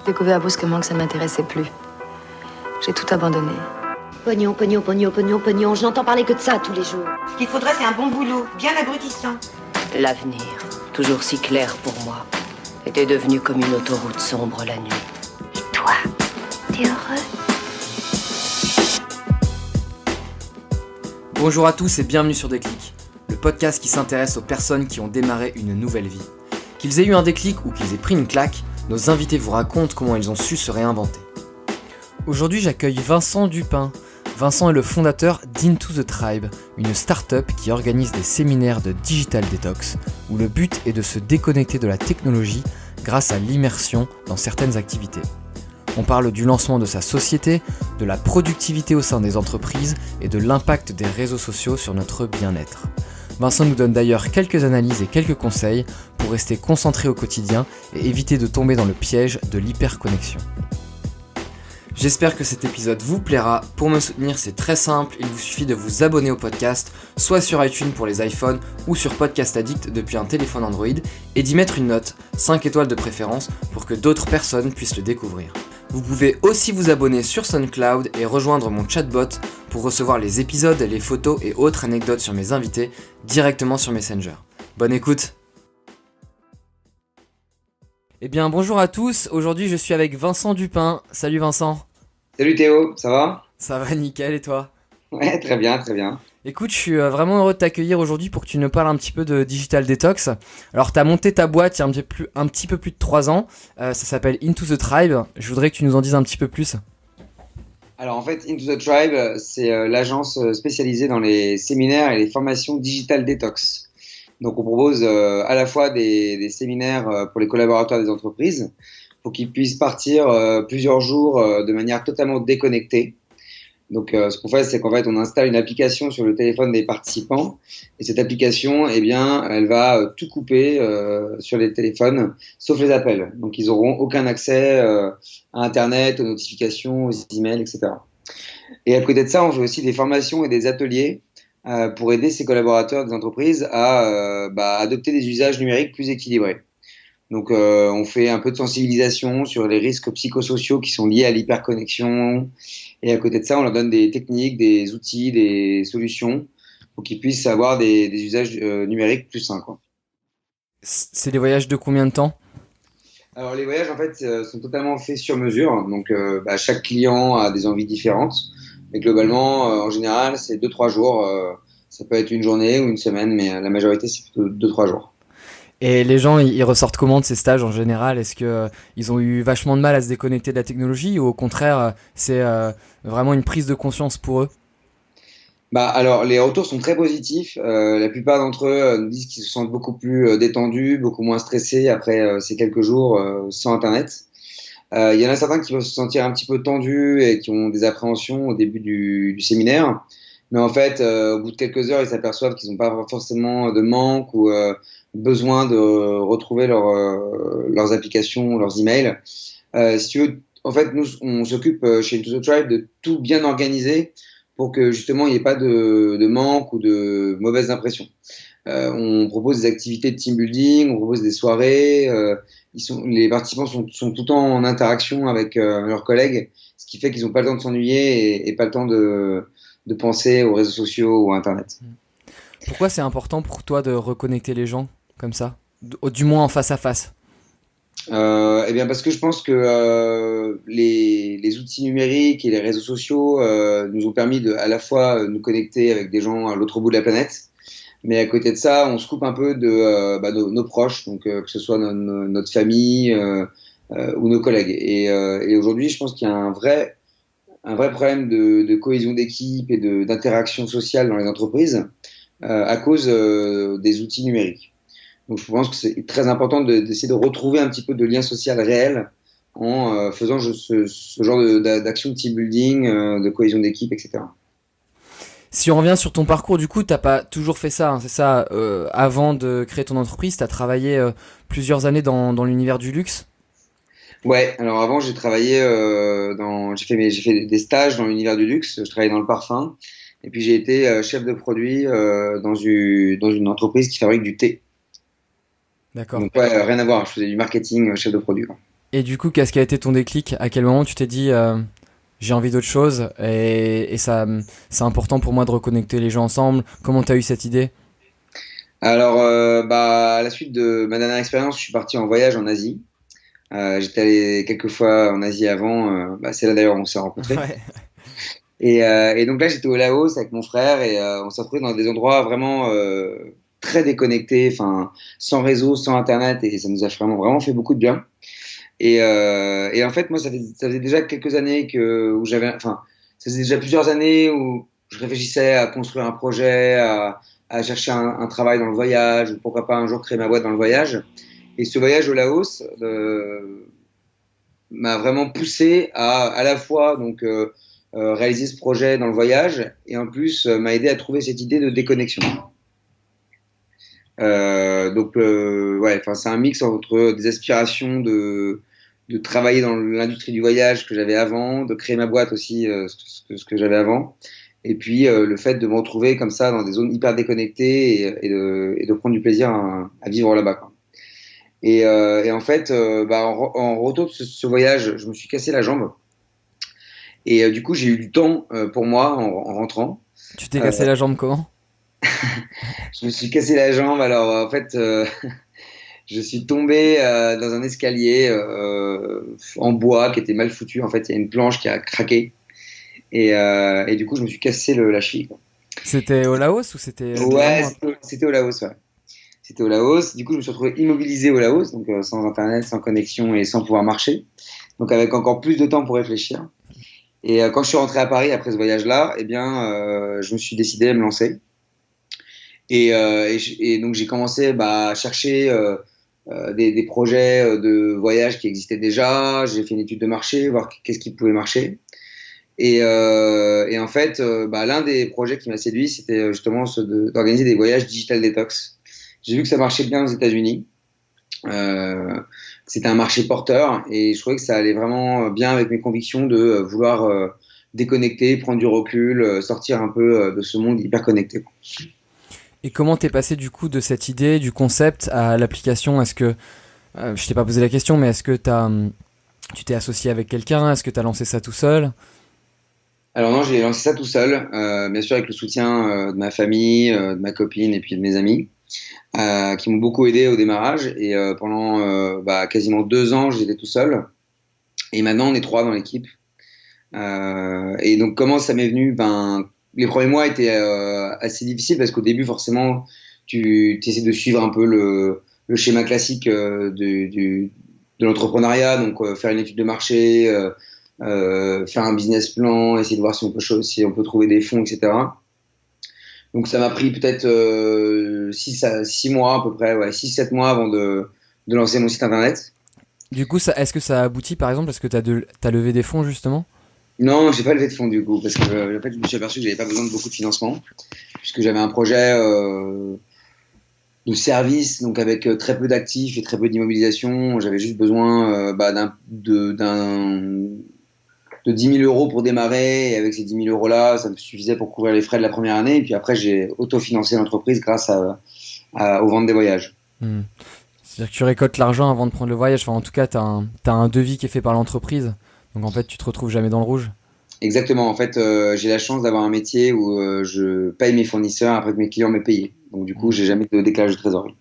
J'ai découvert brusquement que ça ne m'intéressait plus. J'ai tout abandonné. Pognon, pognon, pognon, pognon, pognon. Je n'entends parler que de ça tous les jours. Ce qu'il faudrait, c'est un bon boulot, bien abrutissant. L'avenir, toujours si clair pour moi, était devenu comme une autoroute sombre la nuit. Et toi, t'es heureux? Bonjour à tous et bienvenue sur Déclic, le podcast qui s'intéresse aux personnes qui ont démarré une nouvelle vie. Qu'ils aient eu un déclic ou qu'ils aient pris une claque, nos invités vous racontent comment ils ont su se réinventer. Aujourd'hui, j'accueille Vincent Dupin. Vincent est le fondateur d'Into the Tribe, une start-up qui organise des séminaires de digital detox, où le but est de se déconnecter de la technologie grâce à l'immersion dans certaines activités. On parle du lancement de sa société, de la productivité au sein des entreprises et de l'impact des réseaux sociaux sur notre bien-être. Vincent nous donne d'ailleurs quelques analyses et quelques conseils pour rester concentré au quotidien et éviter de tomber dans le piège de l'hyperconnexion. J'espère que cet épisode vous plaira. Pour me soutenir, c'est très simple, il vous suffit de vous abonner au podcast, soit sur iTunes pour les iPhones ou sur Podcast Addict depuis un téléphone Android, et d'y mettre une note, 5 étoiles de préférence, pour que d'autres personnes puissent le découvrir. Vous pouvez aussi vous abonner sur SoundCloud et rejoindre mon chatbot pour recevoir les épisodes, les photos et autres anecdotes sur mes invités directement sur Messenger. Bonne écoute! Eh bien bonjour à tous, aujourd'hui je suis avec Vincent Dupin. Salut Vincent. Salut Théo, ça va? Ça va nickel et toi? Ouais, très bien, très bien. Écoute, je suis vraiment heureux de t'accueillir aujourd'hui pour que tu nous parles un petit peu de Digital Detox. Alors t'as monté ta boîte il y a un petit peu plus de 3 ans, ça s'appelle Into the Tribe. Je voudrais que tu nous en dises un petit peu plus. Alors en fait, Into the Tribe, c'est l'agence spécialisée dans les séminaires et les formations Digital Detox. Donc on propose à la fois des séminaires pour les collaborateurs des entreprises pour qu'ils puissent partir plusieurs jours de manière totalement déconnectée. Donc ce qu'on fait, c'est qu'en fait on installe une application sur le téléphone des participants et cette application, eh bien, elle va tout couper sur les téléphones sauf les appels. Donc ils n'auront aucun accès à Internet, aux notifications, aux emails, etc. Et à côté de ça, on fait aussi des formations et des ateliers pour aider ces collaborateurs des entreprises à adopter des usages numériques plus équilibrés. Donc on fait un peu de sensibilisation sur les risques psychosociaux qui sont liés à l'hyperconnexion et à côté de ça on leur donne des techniques, des outils, des solutions pour qu'ils puissent avoir des usages numériques plus sains, quoi. C'est des voyages de combien de temps? Alors les voyages en fait sont totalement faits sur mesure, donc chaque client a des envies différentes, mais globalement en général c'est 2-3 jours, ça peut être une journée ou une semaine, mais la majorité c'est plutôt 2-3 jours. Et les gens, ils ressortent comment de ces stages en général? Est-ce que ils ont eu vachement de mal à se déconnecter de la technologie ou au contraire, c'est vraiment une prise de conscience pour eux? Alors les retours sont très positifs. La plupart d'entre eux nous disent qu'ils se sentent beaucoup plus détendus, beaucoup moins stressés après ces quelques jours sans Internet. Il y en a certains qui peuvent se sentir un petit peu tendus et qui ont des appréhensions au début du séminaire. Mais en fait, au bout de quelques heures, ils s'aperçoivent qu'ils n'ont pas forcément de manque ou besoin de retrouver leurs applications, leurs emails. Si tu veux, en fait, nous, on s'occupe chez Into the Tribe de tout bien organiser pour que justement il n'y ait pas de manque ou de mauvaises impressions. On propose des activités de team building, on propose des soirées. Les participants sont tout le temps en interaction avec leurs collègues, ce qui fait qu'ils n'ont pas le temps de s'ennuyer et pas le temps de penser aux réseaux sociaux ou à Internet. Pourquoi c'est important pour toi de reconnecter les gens comme ça, du moins en face à face? Eh bien parce que je pense que les outils numériques et les réseaux sociaux nous ont permis de à la fois nous connecter avec des gens à l'autre bout de la planète, mais à côté de ça, on se coupe un peu de nos proches, donc que ce soit notre famille ou nos collègues. Et aujourd'hui, je pense qu'il y a un vrai problème de cohésion d'équipe et d'interaction sociale dans les entreprises à cause des outils numériques. Donc je pense que c'est très important d'essayer de retrouver un petit peu de lien social réel en faisant ce genre d'action de team building, de cohésion d'équipe, etc. Si on revient sur ton parcours, du coup, t'as pas toujours fait ça, hein, c'est ça, avant de créer ton entreprise, t'as travaillé plusieurs années dans l'univers du luxe? Ouais, alors avant j'ai travaillé j'ai fait des stages dans l'univers du luxe, je travaillais dans le parfum et puis j'ai été chef de produit dans une entreprise qui fabrique du thé. D'accord. Donc ouais, rien à voir, je faisais du marketing chef de produit, quoi. Et du coup, qu'est-ce qui a été ton déclic? À quel moment tu t'es dit j'ai envie d'autre chose et ça, c'est important pour moi de reconnecter les gens ensemble? Comment t'as eu cette idée? Alors, à la suite de ma dernière expérience, je suis parti en voyage en Asie. J'étais allé quelques fois en Asie avant. C'est là d'ailleurs où on s'est rencontrés. Ouais. Et donc là, j'étais au Laos avec mon frère et on s'est retrouvés dans des endroits vraiment très déconnectés, enfin, sans réseau, sans internet, et ça nous a vraiment fait beaucoup de bien. Et en fait, moi, ça faisait déjà quelques années ça faisait déjà plusieurs années où je réfléchissais à construire un projet, à chercher un travail dans le voyage, ou pourquoi pas un jour créer ma boîte dans le voyage. Et ce voyage au Laos m'a vraiment poussé à la fois réaliser ce projet dans le voyage et en plus m'a aidé à trouver cette idée de déconnexion. C'est un mix entre des aspirations de travailler dans l'industrie du voyage que j'avais avant, de créer ma boîte aussi, ce que j'avais avant, et puis le fait de me retrouver comme ça dans des zones hyper déconnectées et de prendre du plaisir à vivre là-bas, quoi. Et en fait, en retour de ce voyage, je me suis cassé la jambe. Et du coup, j'ai eu du temps pour moi en rentrant. Tu t'es cassé la jambe comment? Je me suis cassé la jambe. Alors, en fait, je suis tombé dans un escalier en bois qui était mal foutu. En fait, il y a une planche qui a craqué. Et du coup, je me suis cassé la cheville, quoi. C'était au Laos ou c'était Ouais, c'était au Laos, ouais. C'était au Laos. Du coup, je me suis retrouvé immobilisé au Laos, donc sans internet, sans connexion et sans pouvoir marcher. Donc, avec encore plus de temps pour réfléchir. Et quand je suis rentré à Paris après ce voyage-là, je me suis décidé à me lancer. Et donc, j'ai commencé à chercher des projets de voyage qui existaient déjà. J'ai fait une étude de marché, voir qu'est-ce qui pouvait marcher. Et en fait, l'un des projets qui m'a séduit, c'était justement d'organiser des voyages digital detox. J'ai vu que ça marchait bien aux États-Unis. C'était un marché porteur et je trouvais que ça allait vraiment bien avec mes convictions de vouloir déconnecter, prendre du recul, sortir un peu de ce monde hyper connecté. Et comment t'es passé du coup de cette idée, du concept à l'application? Est-ce que, je t'ai pas posé la question, mais est-ce que tu t'es associé avec quelqu'un? Est-ce que t'as lancé ça tout seul? Alors non, j'ai lancé ça tout seul, bien sûr avec le soutien de ma famille, de ma copine et puis de mes amis. Qui m'ont beaucoup aidé au démarrage et pendant quasiment 2 ans j'étais tout seul et maintenant on est 3 dans l'équipe et donc comment ça m'est venu, les premiers mois étaient assez difficiles parce qu'au début forcément tu essaies de suivre un peu le schéma classique de l'entrepreneuriat, donc faire une étude de marché, faire un business plan, essayer de voir si on peut trouver des fonds, etc. Donc ça m'a pris peut-être 6 mois à peu près, 6-7 mois avant de lancer mon site internet. Du coup, est-ce que ça aboutit par exemple? Est-ce que t'as levé des fonds justement? Non, j'ai pas levé de fonds du coup, parce que en fait, je me suis aperçu que j'avais pas besoin de beaucoup de financement, puisque j'avais un projet de service, donc avec très peu d'actifs et très peu d'immobilisation. J'avais juste besoin de 10 000 euros pour démarrer, et avec ces 10 000 euros là, ça me suffisait pour couvrir les frais de la première année, et puis après j'ai autofinancé l'entreprise grâce aux ventes des voyages. C'est-à-dire que tu récoltes l'argent avant de prendre le voyage, enfin en tout cas t'as un devis qui est fait par l'entreprise, donc en fait tu te retrouves jamais dans le rouge. Exactement, en fait j'ai la chance d'avoir un métier où je paye mes fournisseurs après que mes clients m'aient payé, donc du coup j'ai jamais de décalage de trésorerie.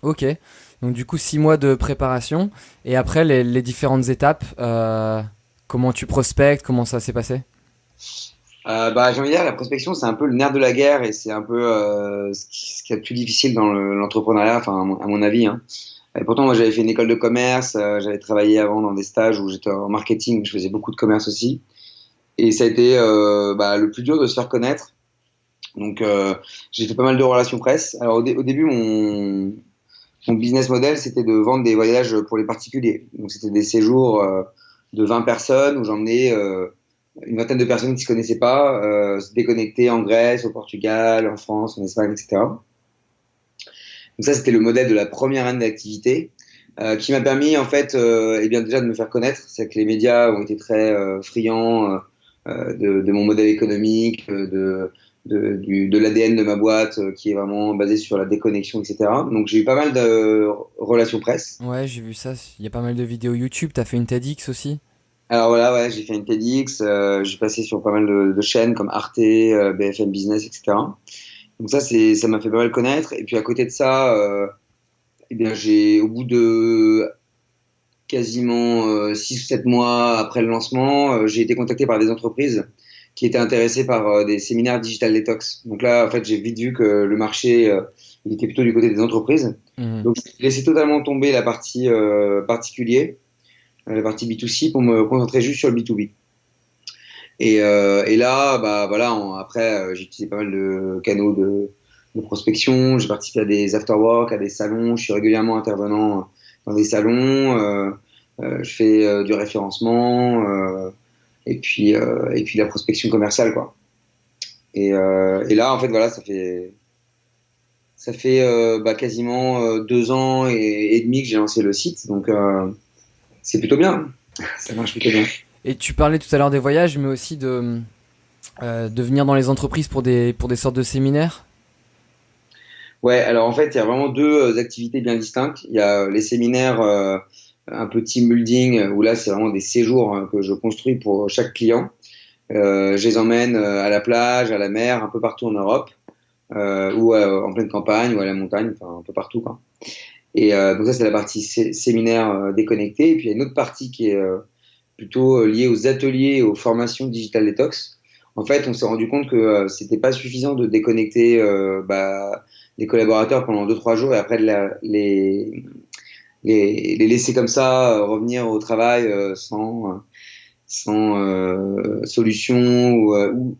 Ok, donc du coup 6 mois de préparation, et après les différentes étapes, comment tu prospectes, comment ça s'est passé? J'ai envie de dire, la prospection, c'est un peu le nerf de la guerre et c'est un peu ce qui est le plus difficile dans l'entrepreneuriat, enfin, à mon avis, hein. Et pourtant, moi, j'avais fait une école de commerce, j'avais travaillé avant dans des stages où j'étais en marketing, je faisais beaucoup de commerce aussi. Et ça a été le plus dur de se faire connaître. Donc, j'ai fait pas mal de relations presse. Alors, au début, mon business model, c'était de vendre des voyages pour les particuliers. Donc, c'était des séjours de 20 personnes où j'emmenais une vingtaine de personnes qui se connaissaient pas, se déconnecter en Grèce, au Portugal, en France, en Espagne, etc. Donc ça, c'était le modèle de la première année d'activité, qui m'a permis en fait, déjà de me faire connaître. C'est que les médias ont été très friands de mon modèle économique, de de l'ADN de ma boîte qui est vraiment basé sur la déconnexion, etc. Donc j'ai eu pas mal de relations presse. Ouais, j'ai vu ça. Il y a pas mal de vidéos YouTube. T'as fait une TEDx aussi? Alors voilà, ouais, j'ai fait une TEDx, j'ai passé sur pas mal de chaînes comme Arte, BFM Business, etc. Donc ça m'a fait pas mal connaître. Et puis à côté de ça, eh bien au bout de quasiment 6 ou 7 mois après le lancement, j'ai été contacté par des entreprises qui étaient intéressées par des séminaires digital detox. Donc là, en fait, j'ai vite vu que le marché, il était plutôt du côté des entreprises. Donc j'ai laissé totalement tomber la partie particulier, la partie B2C, pour me concentrer juste sur le B2B. Et là, bah voilà, après, j'ai utilisé pas mal de canaux de prospection. J'ai participé à des after-work, à des salons. Je suis régulièrement intervenant dans des salons. Je fais du référencement et puis la prospection commerciale, quoi. Et là, en fait, voilà, ça fait quasiment 2 ans et demi que j'ai lancé le site. Donc c'est plutôt bien. Ça marche plutôt bien. Et tu parlais tout à l'heure des voyages, mais aussi de venir dans les entreprises pour des sortes de séminaires. Ouais, alors en fait, il y a vraiment 2 activités bien distinctes. Il y a les séminaires un peu team building, où là, c'est vraiment des séjours que je construis pour chaque client. Je les emmène à la plage, à la mer, un peu partout en Europe, ou en pleine campagne, ou à la montagne, enfin un peu partout, quoi. Et donc ça, c'est la partie séminaire déconnecté. Et puis il y a une autre partie qui est plutôt liée aux ateliers et aux formations digital detox. En fait, on s'est rendu compte que c'était pas suffisant de déconnecter les collaborateurs pendant 2-3 jours et après de les laisser comme ça revenir au travail sans solution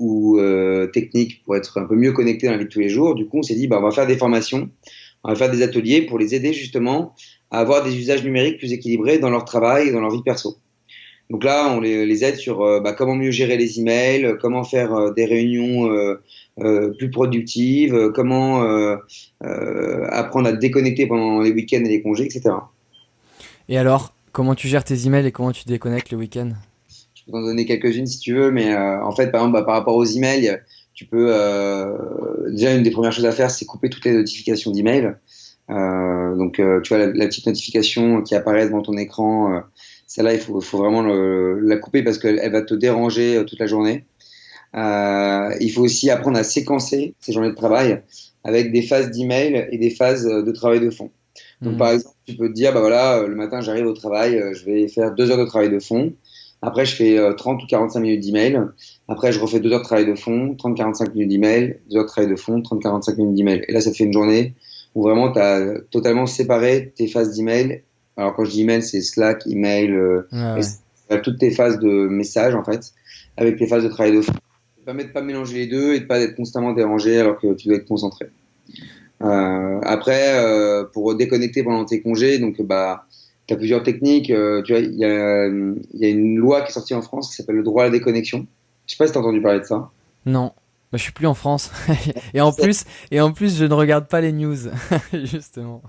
ou technique pour être un peu mieux connecté dans la vie de tous les jours. Du coup, on s'est dit, on va faire des formations, on va faire des ateliers pour les aider justement à avoir des usages numériques plus équilibrés dans leur travail et dans leur vie perso. Donc là, on les aide sur comment mieux gérer les emails, comment faire des réunions plus productives, comment apprendre à te déconnecter pendant les week-ends et les congés, etc. Et alors, comment tu gères tes emails et comment tu déconnectes le week-end? Je peux t'en donner quelques-unes si tu veux, mais en fait, par exemple, par rapport aux emails, tu peux déjà une des premières choses à faire, c'est couper toutes les notifications d'emails. Donc, tu vois la petite notification qui apparaît devant ton écran, celle-là, il faut vraiment la couper parce qu'elle va te déranger toute la journée. Il faut aussi apprendre à séquencer ces journées de travail avec des phases d'email et des phases de travail de fond. Donc, par exemple, tu peux te dire, voilà, le matin, j'arrive au travail, je vais faire 2 heures de travail de fond. Après, je fais 30 ou 45 minutes d'email. Après, je refais 2 heures de travail de fond, 30-45 minutes d'email, 2 heures de travail de fond, 30-45 minutes d'email. Et là, ça te fait une journée où vraiment, tu as totalement séparé tes phases d'email. Alors, quand je dis email, c'est Slack, email, toutes tes phases de message, en fait, avec tes phases de travail de fond. Ça te permet de pas mélanger les deux et de pas être constamment dérangé alors que tu dois être concentré. Après, pour déconnecter pendant tes congés, donc, tu as plusieurs techniques. Tu vois, il y a une loi qui est sortie en France qui s'appelle le droit à la déconnexion. Je sais pas si tu as entendu parler de ça. Non, je suis plus en France. et en plus, je ne regarde pas les news, justement.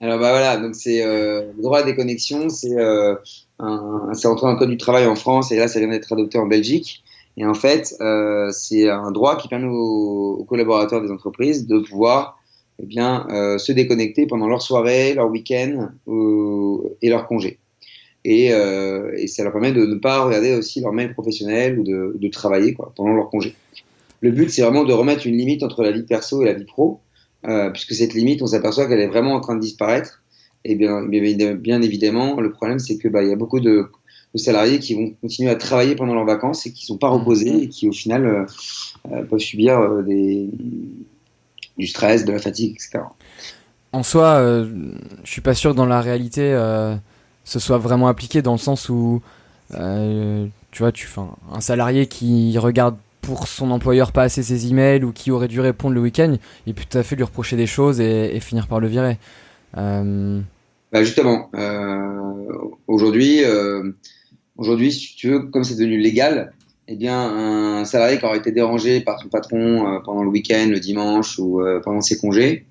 Alors voilà, donc c'est le droit à la déconnexion, c'est entré dans le code du travail en France et là ça vient d'être adopté en Belgique. Et en fait, c'est un droit qui permet aux collaborateurs des entreprises de pouvoir se déconnecter pendant leur soirée, leur week-end et leur congé. Et ça leur permet de ne pas regarder aussi leur mail professionnel ou de travailler pendant leur congé. Le but, c'est vraiment de remettre une limite entre la vie perso et la vie pro, puisque cette limite, on s'aperçoit qu'elle est vraiment en train de disparaître. Et bien évidemment, le problème, c'est que il y a beaucoup de salariés qui vont continuer à travailler pendant leurs vacances et qui ne sont pas reposés et qui, au final, peuvent subir du stress, de la fatigue, etc. En soi, je suis pas sûr que dans la réalité, ce soit vraiment appliqué dans le sens où, tu vois, un salarié qui regarde pour son employeur pas assez ses emails ou qui aurait dû répondre le week-end, il peut tout à fait lui reprocher des choses et finir par le virer. Justement, aujourd'hui, si tu veux, comme c'est devenu légal, un salarié qui aurait été dérangé par son patron pendant le week-end, le dimanche ou pendant ses congés,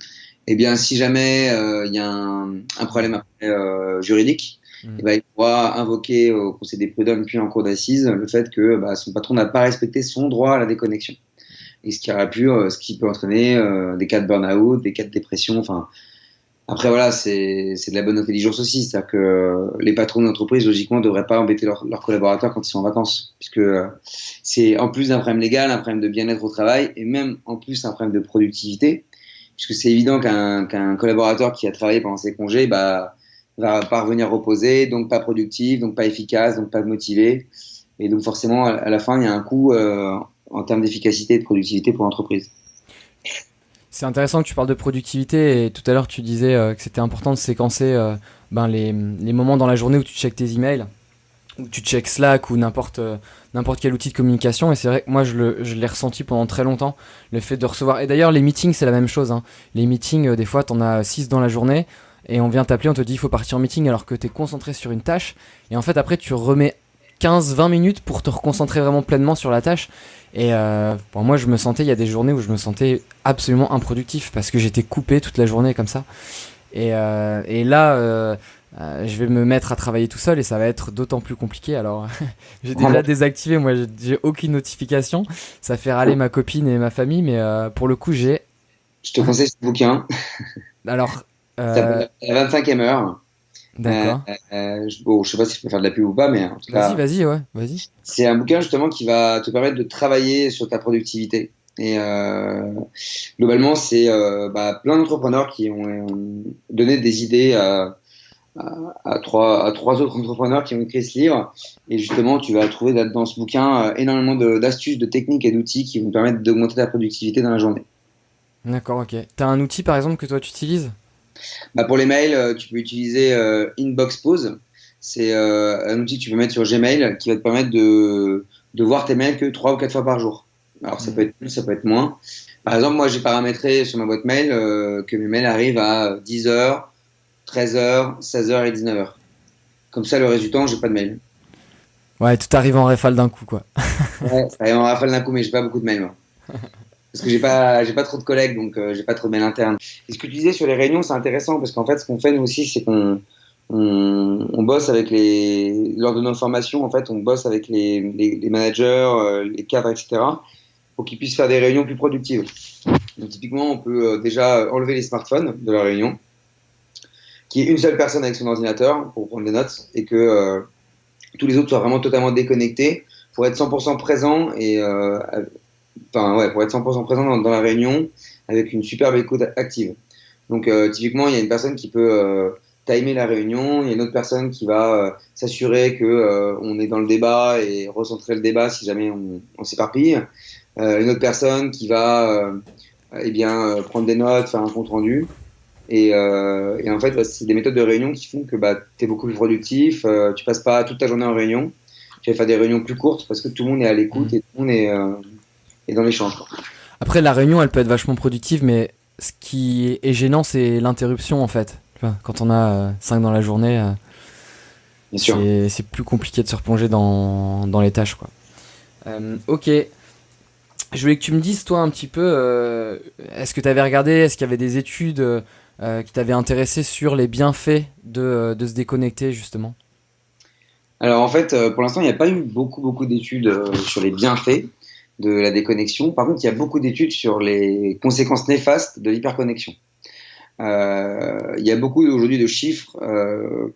si jamais il y a un problème après, juridique, il pourra invoquer au Conseil des prud'hommes puis en cour d'assises le fait que son patron n'a pas respecté son droit à la déconnexion. et ce qui peut entraîner des cas de burn-out, des cas de dépression. Enfin, après voilà, c'est de la bonne intelligence aussi, c'est-à-dire que les patrons d'entreprise logiquement ne devraient pas embêter leurs collaborateurs quand ils sont en vacances, puisque c'est en plus d'un problème légal, un problème de bien-être au travail, et même en plus un problème de productivité, puisque c'est évident qu'un collaborateur qui a travaillé pendant ses congés, va pas revenir reposer, donc pas productif, donc pas efficace, donc pas motivé, et donc forcément à la fin il y a un coût en termes d'efficacité et de productivité pour l'entreprise. C'est intéressant que tu parles de productivité et tout à l'heure tu disais que c'était important de séquencer les moments dans la journée où tu checkes tes emails, où tu checkes Slack ou n'importe quel outil de communication. Et c'est vrai que moi je l'ai ressenti pendant très longtemps, le fait de recevoir. Et d'ailleurs les meetings c'est la même chose, hein. Les meetings des fois t'en as 6 dans la journée et on vient t'appeler, on te dit il faut partir en meeting alors que t'es concentré sur une tâche. Et en fait après tu remets 15-20 minutes pour te reconcentrer vraiment pleinement sur la tâche. Et moi je me sentais, il y a des journées où je me sentais absolument improductif parce que j'étais coupé toute la journée comme ça. Et là je vais me mettre à travailler tout seul et ça va être d'autant plus compliqué. Alors j'ai déjà désactivé, moi j'ai aucune notification, ça fait râler ma copine et ma famille, mais pour le coup Je te conseille ce bouquin. Alors Ça s'appelle La 25e heure. D'accord. Je sais pas si je peux faire de la pub ou pas, mais en tout cas, vas-y. c'est un bouquin justement qui va te permettre de travailler sur ta productivité. Et globalement, c'est plein d'entrepreneurs qui ont donné des idées à trois autres entrepreneurs qui ont écrit ce livre. Et justement, tu vas trouver dans ce bouquin énormément d'astuces, de techniques et d'outils qui vont te permettre d'augmenter ta productivité dans la journée. D'accord, ok. T'as un outil par exemple que toi tu utilises ? Pour les mails, tu peux utiliser Inbox Pause. C'est un outil que tu peux mettre sur Gmail qui va te permettre de voir tes mails que 3 ou 4 fois par jour. Alors ça peut être plus, ça peut être moins. Par exemple, moi j'ai paramétré sur ma boîte mail que mes mails arrivent à 10h, 13h, 16h et 19h. Comme ça, le reste du temps, j'ai pas de mail. Ouais, tout arrive en rafale d'un coup, quoi. Ouais, ça arrive en rafale d'un coup, mais j'ai pas beaucoup de mails, moi. Parce que j'ai pas trop de collègues, donc j'ai pas trop de mails internes. Et ce que tu disais sur les réunions, c'est intéressant parce qu'en fait, ce qu'on fait nous aussi, c'est qu'on bosse avec lors de nos formations, en fait, on bosse avec les managers, les cadres, etc., pour qu'ils puissent faire des réunions plus productives. Donc typiquement, on peut déjà enlever les smartphones de la réunion, qu'il y ait une seule personne avec son ordinateur pour prendre des notes et que tous les autres soient vraiment totalement déconnectés pour être 100% présents et pour être 100% présent dans la réunion avec une superbe écoute active. Donc typiquement, il y a une personne qui peut timer la réunion, il y a une autre personne qui va s'assurer que on est dans le débat et recentrer le débat si jamais on s'éparpille. Une autre personne qui va prendre des notes, faire un compte rendu. Et en fait, c'est des méthodes de réunion qui font que tu es beaucoup plus productif, tu passes pas toute ta journée en réunion, tu vas faire des réunions plus courtes parce que tout le monde est à l'écoute et tout le monde est dans l'échange. Après, la réunion, elle peut être vachement productive, mais ce qui est gênant, c'est l'interruption en fait. Quand on a 5 dans la journée, c'est plus compliqué de se replonger dans les tâches, quoi. Ok. Je voulais que tu me dises, toi, un petit peu, est-ce que tu avais regardé, est-ce qu'il y avait des études qui t'avaient intéressé sur les bienfaits de se déconnecter, justement ? Alors, en fait, pour l'instant, il n'y a pas eu beaucoup d'études sur les bienfaits de la déconnexion. Par contre, il y a beaucoup d'études sur les conséquences néfastes de l'hyperconnexion. Il y a beaucoup aujourd'hui de chiffres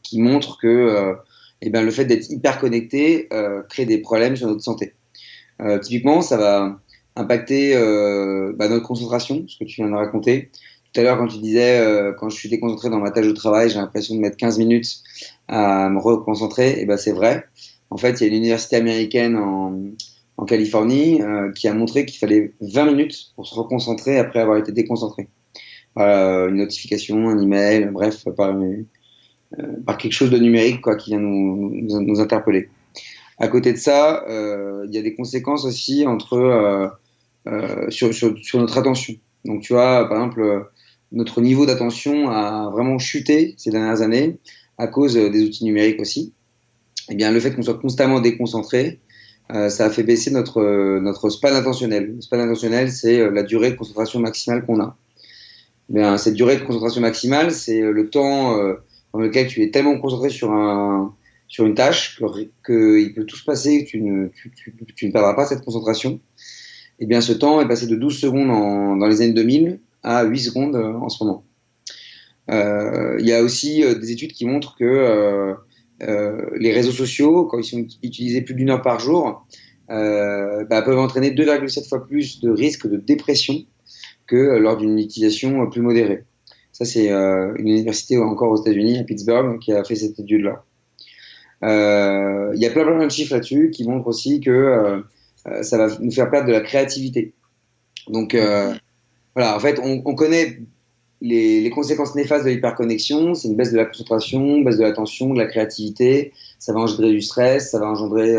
qui montrent que le fait d'être hyper connecté crée des problèmes sur notre santé. Typiquement, ça va impacter notre concentration, ce que tu viens de raconter. Tout à l'heure, quand tu disais quand je suis déconcentré dans ma tâche de travail, j'ai l'impression de mettre 15 minutes à me reconcentrer, et c'est vrai. En fait, il y a une université américaine en Californie qui a montré qu'il fallait 20 minutes pour se reconcentrer après avoir été déconcentré. Une notification, un email, bref, par quelque chose de numérique qui vient nous interpeller. À côté de ça, il y a des conséquences aussi sur notre attention. Donc tu vois, par exemple, notre niveau d'attention a vraiment chuté ces dernières années à cause des outils numériques aussi. Eh bien, le fait qu'on soit constamment déconcentré, ça a fait baisser notre span attentionnel. Le span attentionnel, c'est la durée de concentration maximale qu'on a. Bien, cette durée de concentration maximale, c'est le temps dans lequel tu es tellement concentré sur une tâche qu'il peut tout se passer, que tu ne perdras pas cette concentration. Et bien ce temps est passé de 12 secondes dans les années 2000 à 8 secondes en ce moment. Il y a aussi des études qui montrent que les réseaux sociaux, quand ils sont utilisés plus d'1 heure par jour, peuvent entraîner 2,7 fois plus de risque de dépression que lors d'une utilisation plus modérée. Ça, c'est une université encore aux États-Unis, à Pittsburgh, qui a fait cette étude-là. Il y a plein de chiffres là-dessus qui montrent aussi que ça va nous faire perdre de la créativité. Donc, voilà, en fait, on connaît les conséquences néfastes de l'hyperconnexion. C'est une baisse de la concentration, une baisse de l'attention, de la créativité. Ça va engendrer du stress, ça va engendrer,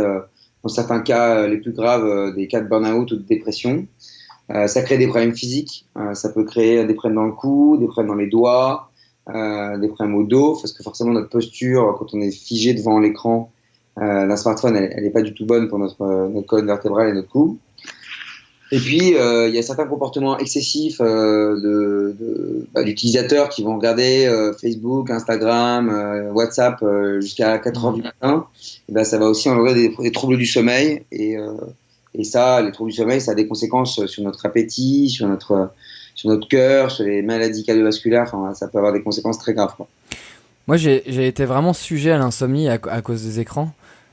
dans certains cas les plus graves, des cas de burn-out ou de dépression. Ça crée des problèmes physiques. Ça peut créer des problèmes dans le cou, des problèmes dans les doigts, des problèmes au dos, parce que forcément notre posture, quand on est figé devant l'écran d'un smartphone, elle n'est pas du tout bonne pour notre colonne vertébrale et notre cou. Et puis, il y a certains comportements excessifs d'utilisateurs qui vont regarder Facebook, Instagram, WhatsApp jusqu'à 4 heures du matin. Et ben, ça va aussi engendrer des troubles du sommeil. Et ça, les troubles du sommeil, ça a des conséquences sur notre appétit, sur notre cœur, sur les maladies cardiovasculaires. Enfin, ça peut avoir des conséquences très graves, quoi. Moi, j'ai été vraiment sujet à l'insomnie à cause des écrans.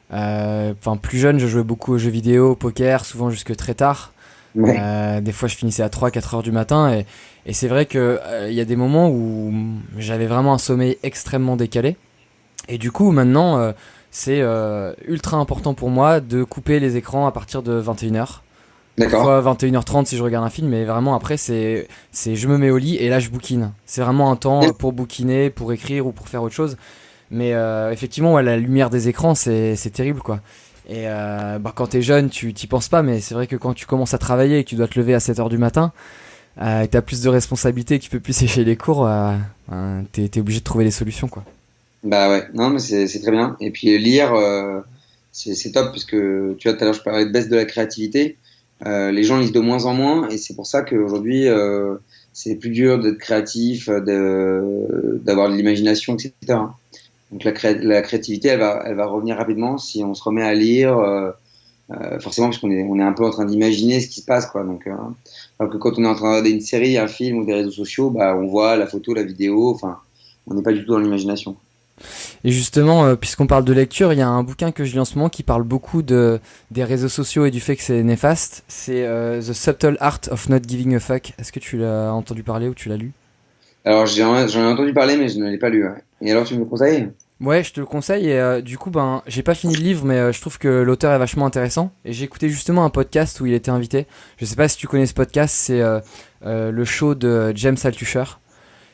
Plus jeune, je jouais beaucoup aux jeux vidéo, au poker, souvent jusque très tard. Ouais. Des fois, je finissais à 3-4 heures du matin. Et c'est vrai qu'il y a des moments où j'avais vraiment un sommeil extrêmement décalé. Et du coup, maintenant, c'est ultra important pour moi de couper les écrans à partir de 21h. D'accord. Fois 21h30 si je regarde un film, mais vraiment après c'est je me mets au lit et là je bouquine. C'est vraiment un temps pour bouquiner, pour écrire ou pour faire autre chose. Mais effectivement, ouais, la lumière des écrans c'est terrible, quoi. Et quand t'es jeune, tu t'y penses pas, mais c'est vrai que quand tu commences à travailler et que tu dois te lever à 7h du matin, et que t'as plus de responsabilités, que tu peux plus sécher les cours, t'es obligé de trouver des solutions, quoi. Bah ouais, non mais c'est très bien. Et puis lire, c'est top, parce que tu vois, tout à l'heure je parlais de baisse de la créativité. Les gens lisent de moins en moins, et c'est pour ça qu'aujourd'hui c'est plus dur d'être créatif, d'avoir de l'imagination, etc. Donc la créativité, elle va revenir rapidement si on se remet à lire, forcément, parce qu'on est un peu en train d'imaginer ce qui se passe, quoi. Donc, alors que quand on est en train de regarder une série, un film ou des réseaux sociaux, on voit la photo, la vidéo, enfin, on n'est pas du tout dans l'imagination. Et justement, puisqu'on parle de lecture, il y a un bouquin que je lis en ce moment qui parle beaucoup des réseaux sociaux et du fait que c'est néfaste. C'est The Subtle Art of Not Giving a Fuck. Est-ce que tu l'as entendu parler ou tu l'as lu ? Alors j'en ai entendu parler, mais je ne l'ai pas lu. Ouais. Et alors tu me le conseilles ? Ouais, je te le conseille. Et du coup, j'ai pas fini le livre, mais je trouve que l'auteur est vachement intéressant. Et j'ai écouté justement un podcast où il était invité. Je sais pas si tu connais ce podcast, c'est le show de James Altucher.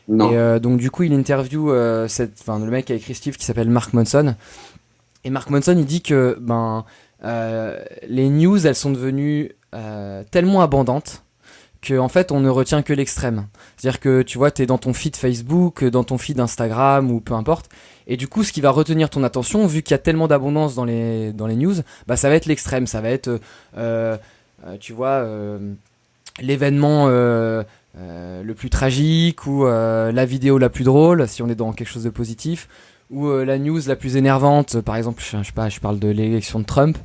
Non. Et donc du coup il interview le mec qui a écrit Steve, qui s'appelle Mark Manson. Et Mark Manson, il dit que les news, elles sont devenues tellement abondantes que en fait on ne retient que l'extrême. C'est-à-dire que tu vois, t'es dans ton feed Facebook, dans ton feed Instagram ou peu importe, et du coup ce qui va retenir ton attention, vu qu'il y a tellement d'abondance dans les news, ça va être l'extrême. Ça va être l'événement le plus tragique, ou la vidéo la plus drôle si on est dans quelque chose de positif, ou la news la plus énervante, par exemple je parle de l'élection de Trump,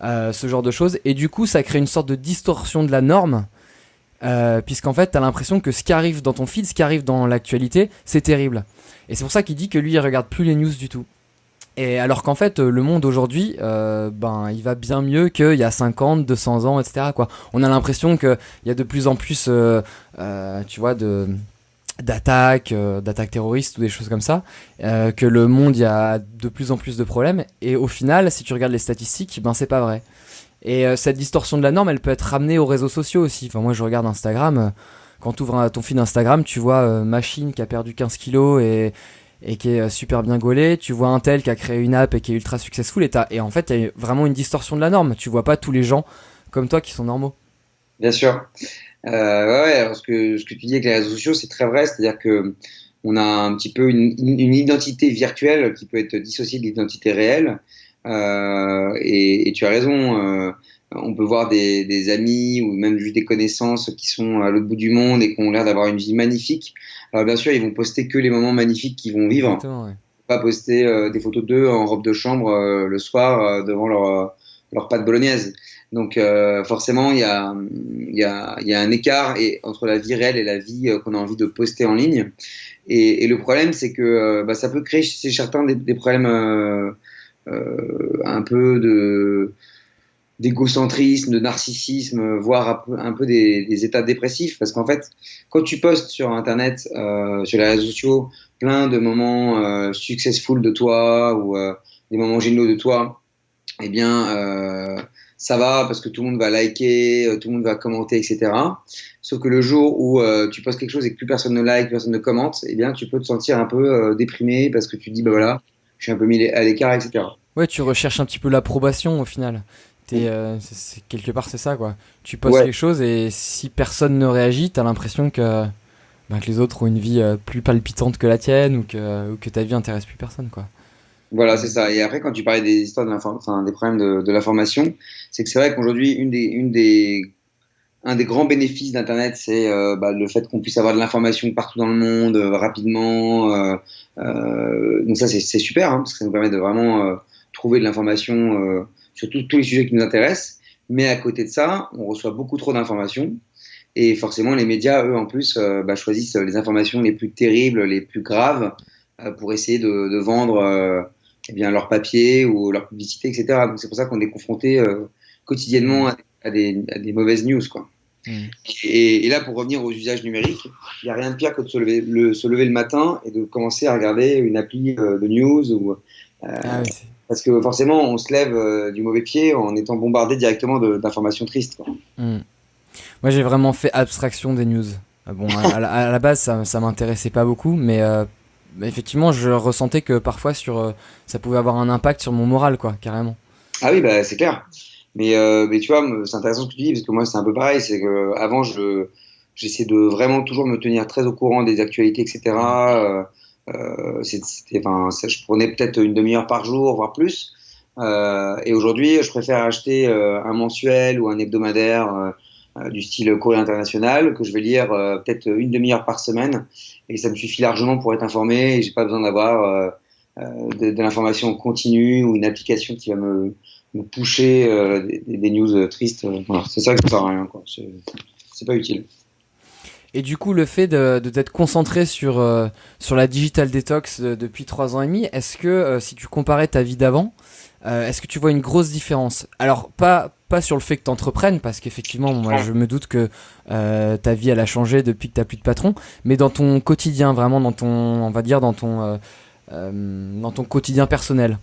ce genre de choses. Et du coup ça crée une sorte de distorsion de la norme, puisqu'en fait t'as l'impression que ce qui arrive dans ton feed, ce qui arrive dans l'actualité, c'est terrible. Et c'est pour ça qu'il dit que lui il regarde plus les news du tout. Et alors qu'en fait le monde aujourd'hui il va bien mieux qu'il y a 50, 200 ans, etc., quoi. On a l'impression qu'il y a de plus en plus d'attaques terroristes ou des choses comme ça, que le monde, il y a de plus en plus de problèmes, et au final si tu regardes les statistiques, c'est pas vrai. Et cette distorsion de la norme, elle peut être ramenée aux réseaux sociaux aussi. Enfin, moi je regarde Instagram, quand tu ouvres ton feed Instagram, tu vois Machine qui a perdu 15 kilos et qui est super bien gaulé, tu vois un tel qui a créé une app et qui est ultra successful, et en fait il y a vraiment une distorsion de la norme. Tu vois pas tous les gens comme toi qui sont normaux. Bien sûr. Alors ce que tu dis avec les réseaux sociaux, c'est très vrai. C'est-à-dire que on a un petit peu une identité virtuelle qui peut être dissociée de l'identité réelle. Et tu as raison. On peut voir des amis ou même juste des connaissances qui sont à l'autre bout du monde et qui ont l'air d'avoir une vie magnifique. Alors bien sûr, ils vont poster que les moments magnifiques qu'ils vont vivre. Exactement, ouais. Pas poster des photos d'eux en robe de chambre le soir devant leur pâte bolognaise. Donc forcément, il y a un écart entre la vie réelle et la vie qu'on a envie de poster en ligne. Et le problème, c'est que ça peut créer chez certains des problèmes un peu d'égocentrisme, de narcissisme, voire un peu des états dépressifs. Parce qu'en fait, quand tu postes sur Internet, sur les réseaux sociaux, plein de moments successful de toi ou des moments géniaux de toi, eh bien, ça va parce que tout le monde va liker, tout le monde va commenter, etc. Sauf que le jour où tu postes quelque chose et que plus personne ne like, plus personne ne commente, eh bien, tu peux te sentir un peu déprimé parce que tu te dis, bah voilà, je suis un peu mis à l'écart, etc. Ouais, tu recherches un petit peu l'approbation au final. Quelque part, c'est ça, quoi. Tu postes quelque chose et si personne ne réagit, t'as l'impression que les autres ont une vie plus palpitante que la tienne ou que ta vie intéresse plus personne, quoi. Voilà, c'est ça. Et après, quand tu parlais des histoires des problèmes de l'information, c'est que c'est vrai qu'aujourd'hui, un des grands bénéfices d'Internet, c'est le fait qu'on puisse avoir de l'information partout dans le monde, rapidement. Donc ça, c'est super, parce que ça nous permet de vraiment trouver de l'information sur tous les sujets qui nous intéressent. Mais à côté de ça, on reçoit beaucoup trop d'informations. Et forcément, les médias, eux, en plus, choisissent les informations les plus terribles, les plus graves, pour essayer de vendre leur papier ou leur publicité, etc. Donc c'est pour ça qu'on est confronté quotidiennement à des mauvaises news, quoi. Et là, pour revenir aux usages numériques, il n'y a rien de pire que de se lever le matin et de commencer à regarder une appli de news parce que forcément, on se lève du mauvais pied en étant bombardé directement d'informations tristes, quoi. Moi, j'ai vraiment fait abstraction des news. Bon, à la base, ça m'intéressait pas beaucoup, mais effectivement, je ressentais que parfois ça pouvait avoir un impact sur mon moral, quoi, carrément. Ah oui, c'est clair. Mais tu vois, c'est intéressant ce que tu dis, parce que moi, c'est un peu pareil. C'est que avant, j'essaie de vraiment toujours me tenir très au courant des actualités, etc. Je prenais peut-être une demi-heure par jour, voire plus. Et aujourd'hui, je préfère acheter un mensuel ou un hebdomadaire du style Courrier International que je vais lire peut-être une demi-heure par semaine. Et ça me suffit largement pour être informé. Et j'ai pas besoin d'avoir de l'information continue ou une application qui va me pusher des news tristes. Voilà, c'est ça que ça sert à rien, quoi. C'est pas utile. Et du coup, le fait de t'être concentré sur la digital detox depuis 3 ans et demi, est-ce que si tu comparais ta vie d'avant, est-ce que tu vois une grosse différence? Alors, pas sur le fait que tu entreprennes, parce qu'effectivement, moi, je me doute que ta vie, elle a changé depuis que tu n'as plus de patron, mais dans ton quotidien, vraiment dans ton quotidien personnel.